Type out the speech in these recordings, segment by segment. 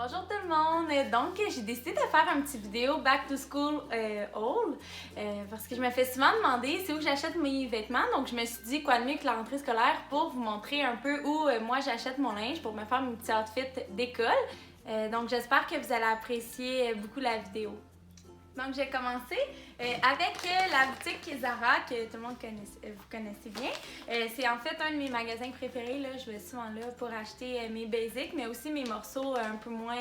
Bonjour tout le monde! Donc, j'ai décidé de faire une petite vidéo Back to School haul parce que je me fais souvent demander c'est où j'achète mes vêtements. Donc, je me suis dit quoi de mieux que la rentrée scolaire pour vous montrer un peu où moi j'achète mon linge pour me faire mon petit outfit d'école. Donc, j'espère que vous allez apprécier beaucoup la vidéo. Donc, j'ai commencé avec la boutique Zara que tout le monde vous connaissez bien. C'est en fait un de mes magasins préférés. Là. Je vais souvent là pour acheter mes basics, mais aussi mes morceaux un peu moins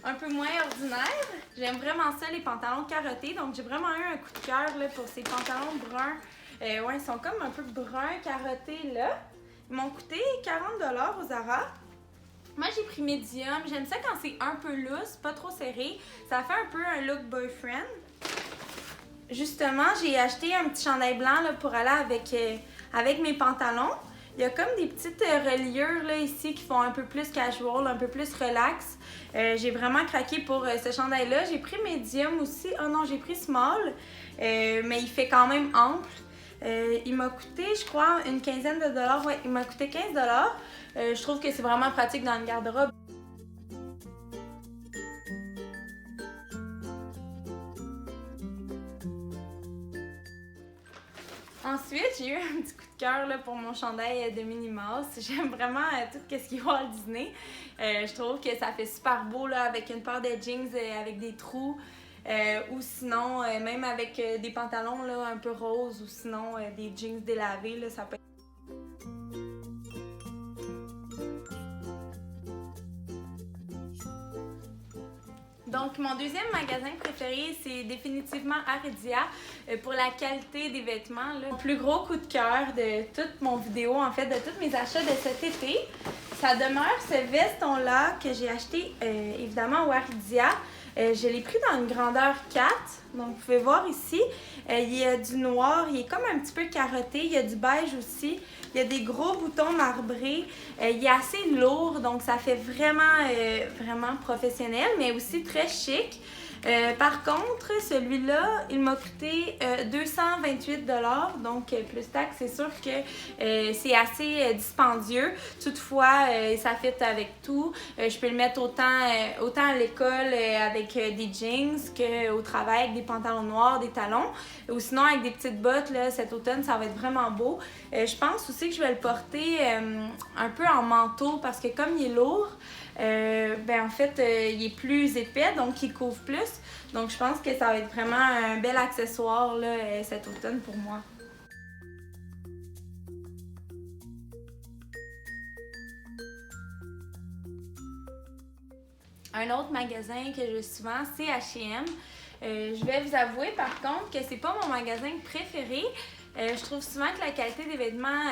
ordinaires. J'aime vraiment ça, les pantalons carottés. Donc, j'ai vraiment eu un coup de cœur pour ces pantalons bruns. Ouais, ils sont comme un peu bruns carottés là. Ils m'ont coûté 40$ au Zara. Moi, j'ai pris medium. J'aime ça quand c'est un peu loose, pas trop serré. Ça fait un peu un look boyfriend. Justement, j'ai acheté un petit chandail blanc là, pour aller avec mes pantalons. Il y a comme des petites reliures là, ici qui font un peu plus casual, un peu plus relax. J'ai vraiment craqué pour ce chandail-là. J'ai pris medium aussi. Oh non, j'ai pris small, mais il fait quand même ample. Il m'a coûté, je crois, une quinzaine de dollars. Ouais, il m'a coûté 15$. Je trouve que c'est vraiment pratique dans le garde-robe. Ensuite, j'ai eu un petit coup de cœur pour mon chandail de Minnie Mouse. J'aime vraiment tout ce qui est Walt Disney. Je trouve que ça fait super beau là, avec une paire de jeans avec des trous. Ou sinon, même avec des pantalons là, un peu roses ou sinon des jeans délavés, là, ça peut être... Donc, mon deuxième magasin préféré, c'est définitivement Aridia pour la qualité des vêtements. Là. Mon plus gros coup de cœur de toute mon vidéo, en fait, de tous mes achats de cet été, ça demeure ce veston-là que j'ai acheté évidemment au Aridia. Je l'ai pris dans une grandeur 4, donc vous pouvez voir ici, il y a du noir, il est comme un petit peu carotté, il y a du beige aussi, il y a des gros boutons marbrés, il est assez lourd, donc ça fait vraiment professionnel, mais aussi très chic. Par contre, celui-là, il m'a coûté 228$, donc plus taxe, c'est sûr que c'est assez dispendieux. Toutefois, ça fit avec tout. Je peux le mettre autant à l'école avec des jeans qu'au travail avec des pantalons noirs, des talons, ou sinon avec des petites bottes. Là, cet automne, ça va être vraiment beau. Je pense aussi que je vais le porter un peu en manteau parce que comme il est lourd, en fait, il est plus épais, donc il couvre plus. Donc, je pense que ça va être vraiment un bel accessoire là, cet automne pour moi. Un autre magasin que je vais souvent, c'est H&M. Je vais vous avouer par contre que c'est pas mon magasin préféré. Je trouve souvent que la qualité des vêtements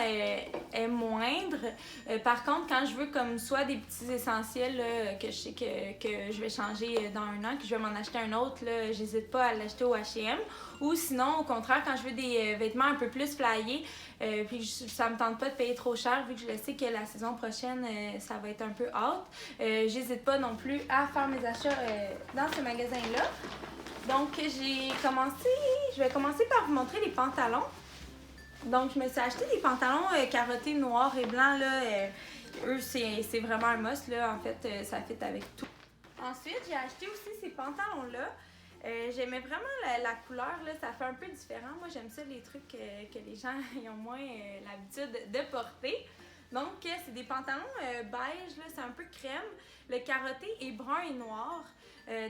est moindre. Par contre, quand je veux comme soit des petits essentiels là, que je sais que je vais changer dans un an, que je vais m'en acheter un autre, j'hésite pas à l'acheter au H&M. Ou sinon, au contraire, quand je veux des vêtements un peu plus flyés, puis ça me tente pas de payer trop cher vu que je le sais que la saison prochaine, ça va être un peu haute. J'hésite pas non plus à faire mes achats dans ce magasin-là. Donc, je vais commencer par vous montrer les pantalons. Donc, je me suis acheté des pantalons carottés noirs et blancs. Là, eux, c'est vraiment un must. Là. En fait, ça fit avec tout. Ensuite, j'ai acheté aussi ces pantalons-là. J'aimais vraiment la couleur. Là, ça fait un peu différent. Moi, j'aime ça, les trucs que les gens ont moins l'habitude de porter. Donc, c'est des pantalons beige, là, c'est un peu crème. Le carotté est brun et noir.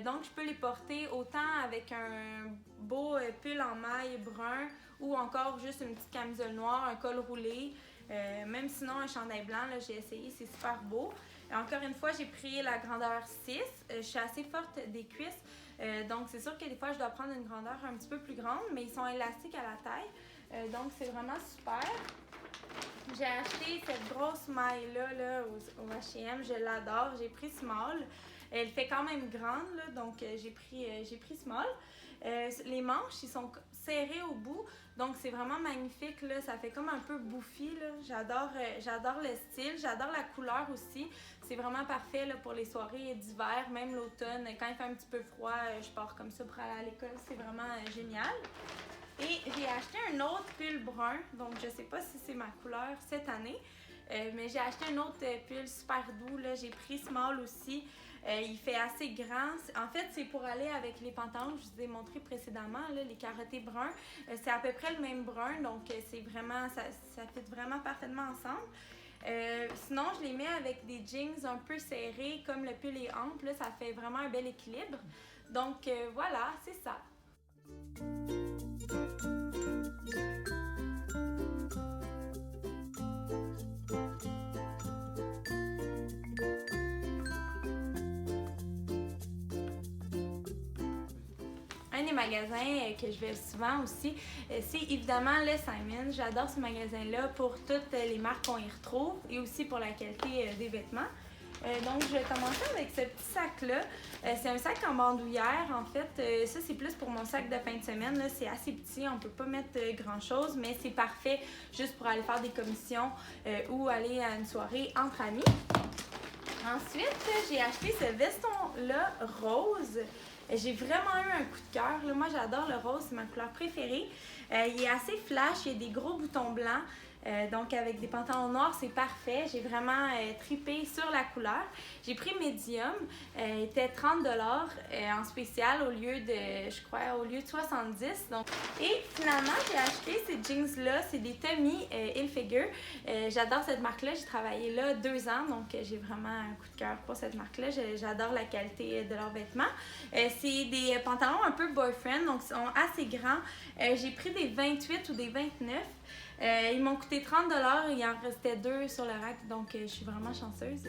Donc, je peux les porter autant avec un beau pull en maille brun ou encore juste une petite camisole noire, un col roulé. Même sinon, un chandail blanc, là, j'ai essayé, c'est super beau. Encore une fois, j'ai pris la grandeur 6. Je suis assez forte des cuisses. Donc, c'est sûr que des fois, je dois prendre une grandeur un petit peu plus grande, mais ils sont élastiques à la taille. Donc, c'est vraiment super. J'ai acheté cette grosse maille-là là, au H&M. Je l'adore. J'ai pris small. Elle fait quand même grande, là, donc j'ai pris small. Les manches, ils sont serrés au bout, donc c'est vraiment magnifique. Là. Ça fait comme un peu bouffi. J'adore le style, j'adore la couleur aussi. C'est vraiment parfait là, pour les soirées d'hiver, même l'automne. Quand il fait un petit peu froid, je pars comme ça pour aller à l'école. C'est vraiment génial. Et j'ai acheté un autre pull brun, donc je sais pas si c'est ma couleur cette année. Mais j'ai acheté un autre pull super doux, là. J'ai pris small aussi. Il fait assez grand. En fait, c'est pour aller avec les pantalons que je vous ai montré précédemment, là, les carottés bruns. C'est à peu près le même brun, donc c'est vraiment, ça fit vraiment parfaitement ensemble. Sinon, je les mets avec des jeans un peu serrés, comme le pull est ample. Là, ça fait vraiment un bel équilibre. Donc voilà, c'est ça. Un des magasins que je vais souvent aussi, c'est évidemment le Simon. J'adore ce magasin-là pour toutes les marques qu'on y retrouve et aussi pour la qualité des vêtements. Donc, je vais commencer avec ce petit sac-là. C'est un sac en bandoulière, en fait. Ça, c'est plus pour mon sac de fin de semaine. Là. C'est assez petit, on ne peut pas mettre grand-chose, mais c'est parfait juste pour aller faire des commissions ou aller à une soirée entre amis. Ensuite, j'ai acheté ce veston-là rose. J'ai vraiment eu un coup de cœur. Là, moi, j'adore le rose, c'est ma couleur préférée. Il est assez flash, il y a des gros boutons blancs. Donc, avec des pantalons noirs, c'est parfait. J'ai vraiment trippé sur la couleur. J'ai pris medium. Il était 30 en spécial au lieu de 70. Donc, et finalement, j'ai acheté ces jeans-là. C'est des Tommy Hilfiger. J'adore cette marque-là. J'ai travaillé là 2 ans. Donc, j'ai vraiment un coup de cœur pour cette marque-là. J'adore la qualité de leurs vêtements. C'est des pantalons un peu boyfriend. Donc, ils sont assez grands. J'ai pris des 28 ou des 29. Ils m'ont coûté 30 $, il en restait 2 sur le rack, donc je suis vraiment chanceuse.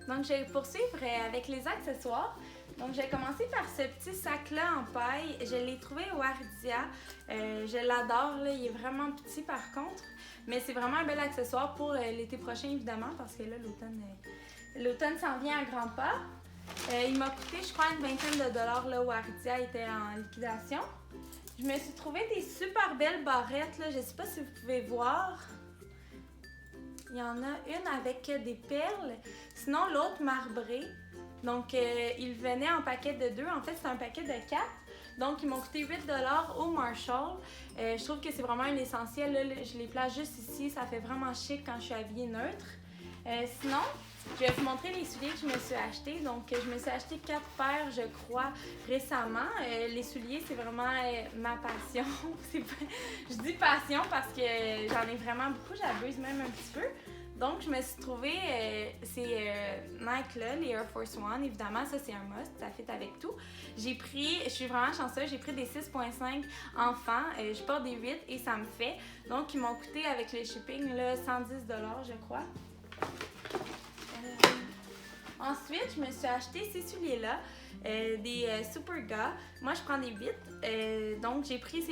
Donc je vais poursuivre avec les accessoires. Donc je vais commencer par ce petit sac-là en paille. Je l'ai trouvé au Ardia. Je l'adore, là. Il est vraiment petit par contre, mais c'est vraiment un bel accessoire pour l'été prochain évidemment, parce que là l'automne s'en vient à grands pas. Il m'a coûté, je crois, une vingtaine de dollars là, au Ardia, il était en liquidation. Je me suis trouvé des super belles barrettes, là. Je ne sais pas si vous pouvez voir. Il y en a une avec des perles, sinon l'autre marbrée. Donc, ils venaient en paquet de 2. En fait, c'est un paquet de 4. Donc, ils m'ont coûté 8 $ au Marshall. Je trouve que c'est vraiment un essentiel. Là, je les place juste ici. Ça fait vraiment chic quand je suis habillée neutre. Sinon, je vais vous montrer les souliers que je me suis achetés. Donc, je me suis acheté 4 paires, je crois, récemment. Les souliers, c'est vraiment ma passion. Je dis passion parce que j'en ai vraiment beaucoup. J'abuse même un petit peu. Donc, je me suis trouvé ces Nike-là, les Air Force One. Évidemment, ça, c'est un must. Ça fit avec tout. Je suis vraiment chanceuse. J'ai pris des 6.5 enfants. Je porte des 8 et ça me fait. Donc, ils m'ont coûté avec le shipping là, 110 $, je crois. Ensuite, je me suis acheté ces souliers-là, des Superga. Moi, je prends des 8. Donc, j'ai pris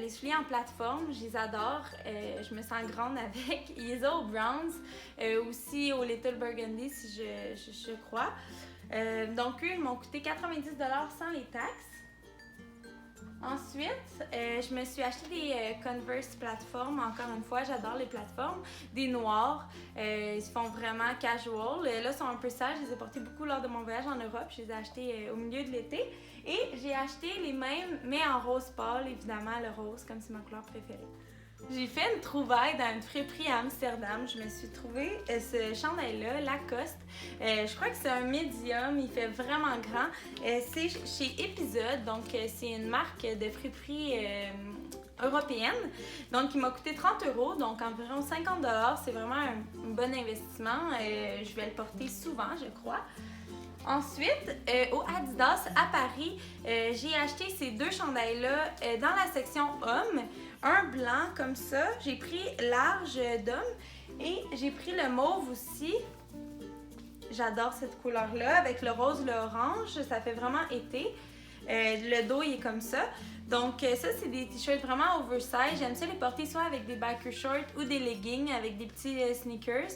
les souliers en plateforme. Je les adore. Je me sens grande avec. Ils les ont au Browns, aussi au Little Burgundy, si je crois. Donc, eux, ils m'ont coûté 90 $ sans les taxes. Ensuite, je me suis acheté des Converse plateformes. Encore une fois, j'adore les plateformes. Des noirs. Ils se font vraiment casual. Là, ils sont un peu sales. Je les ai portés beaucoup lors de mon voyage en Europe. Je les ai achetés au milieu de l'été. Et j'ai acheté les mêmes, mais en rose pâle. Évidemment, le rose, comme c'est ma couleur préférée. J'ai fait une trouvaille dans une friperie à Amsterdam. Je me suis trouvé ce chandail-là, Lacoste. Je crois que c'est un médium, il fait vraiment grand. C'est chez Episode, donc c'est une marque de friperie européenne. Donc il m'a coûté 30 €, donc environ 50 $. C'est vraiment un bon investissement. Je vais le porter souvent, je crois. Ensuite, au Adidas à Paris, j'ai acheté ces 2 chandails-là dans la section hommes. Un blanc comme ça, j'ai pris large d'homme et j'ai pris le mauve aussi. J'adore cette couleur-là avec le rose et l'orange, ça fait vraiment été. Le dos il est comme ça. Donc ça, c'est des t-shirts vraiment oversize. J'aime ça les porter soit avec des biker shorts ou des leggings avec des petits sneakers.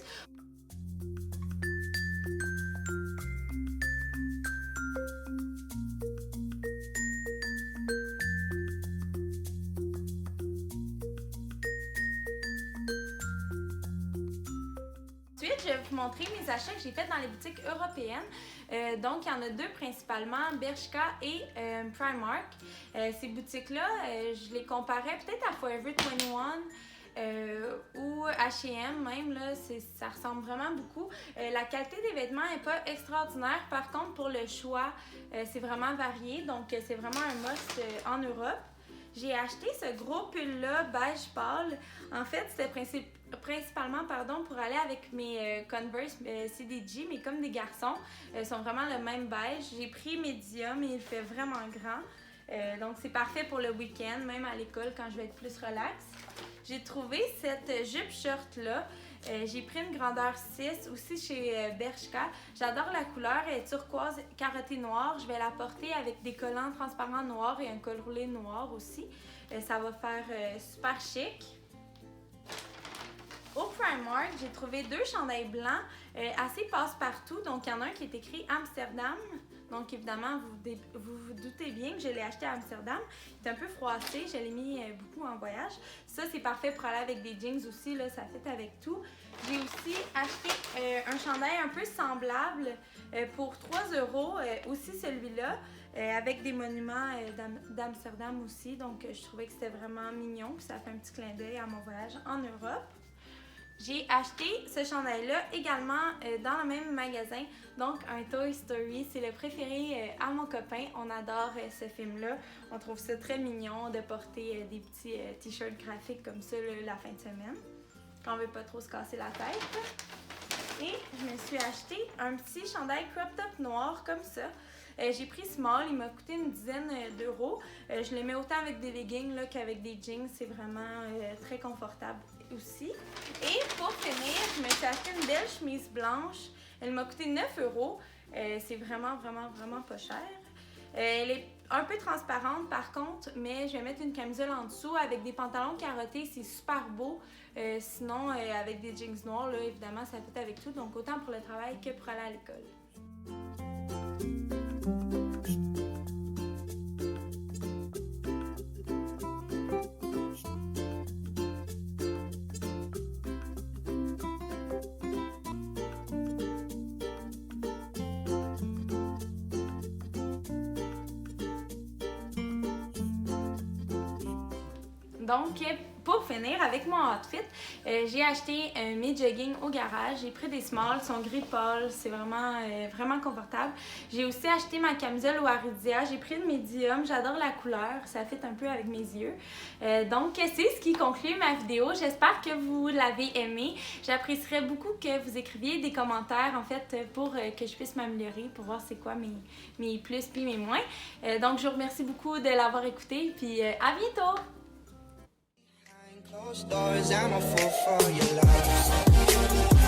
Ensuite, je vais vous montrer mes achats que j'ai faits dans les boutiques européennes. Donc, il y en a 2 principalement, Bershka et Primark. Ces boutiques-là, je les comparais peut-être à Forever 21. ou H&M même, là, ça ressemble vraiment beaucoup. La qualité des vêtements n'est pas extraordinaire. Par contre, pour le choix, c'est vraiment varié. Donc, c'est vraiment un must en Europe. J'ai acheté ce gros pull-là beige pâle. En fait, c'était principalement pour aller avec mes Converse CDG, mais comme des garçons. Ils sont vraiment le même beige. J'ai pris médium et il fait vraiment grand. Donc, c'est parfait pour le week-end, même à l'école quand je vais être plus relax. J'ai trouvé cette jupe short-là. J'ai pris une grandeur 6 aussi chez Bershka. J'adore la couleur, elle est turquoise carottée noire. Je vais la porter avec des collants transparents noirs et un col roulé noir aussi. Ça va faire super chic. Au Primark, j'ai trouvé 2 chandails blancs assez passe-partout. Donc, il y en a un qui est écrit Amsterdam. Donc, évidemment, vous doutez bien que je l'ai acheté à Amsterdam. Il est un peu froissé. Je l'ai mis beaucoup en voyage. Ça, c'est parfait pour aller avec des jeans aussi. Là, ça fit avec tout. J'ai aussi acheté un chandail un peu semblable pour 3 €. Aussi celui-là, avec des monuments d'Amsterdam aussi. Donc, je trouvais que c'était vraiment mignon. Puis, ça fait un petit clin d'œil à mon voyage en Europe. J'ai acheté ce chandail-là également dans le même magasin, donc un Toy Story. C'est le préféré à mon copain. On adore ce film-là. On trouve ça très mignon de porter des petits t-shirts graphiques comme ça la fin de semaine, quand on veut pas trop se casser la tête. Et je me suis acheté un petit chandail crop top noir comme ça. J'ai pris small, il m'a coûté une dizaine d'euros. Je le mets autant avec des leggings qu'avec des jeans. C'est vraiment très confortable aussi. Et pour finir, je me suis acheté une belle chemise blanche. Elle m'a coûté 9 €. C'est vraiment pas cher. Elle est un peu transparente par contre, mais je vais mettre une camisole en dessous avec des pantalons carottés, c'est super beau. Sinon, avec des jeans noirs, là, évidemment, ça fit avec tout, donc autant pour le travail que pour aller à l'école. Donc, pour finir avec mon outfit, j'ai acheté mes joggings au garage. J'ai pris des smalls, ils sont gris pâle, c'est vraiment confortable. J'ai aussi acheté ma camisole au Aridia. J'ai pris le medium, j'adore la couleur, ça fit un peu avec mes yeux. Donc, c'est ce qui conclut ma vidéo. J'espère que vous l'avez aimé. J'apprécierais beaucoup que vous écriviez des commentaires, en fait, pour que je puisse m'améliorer, pour voir c'est quoi mes plus puis mes moins. Donc, je vous remercie beaucoup de l'avoir écouté, puis à bientôt! Closed doors, I'm a fool for your love.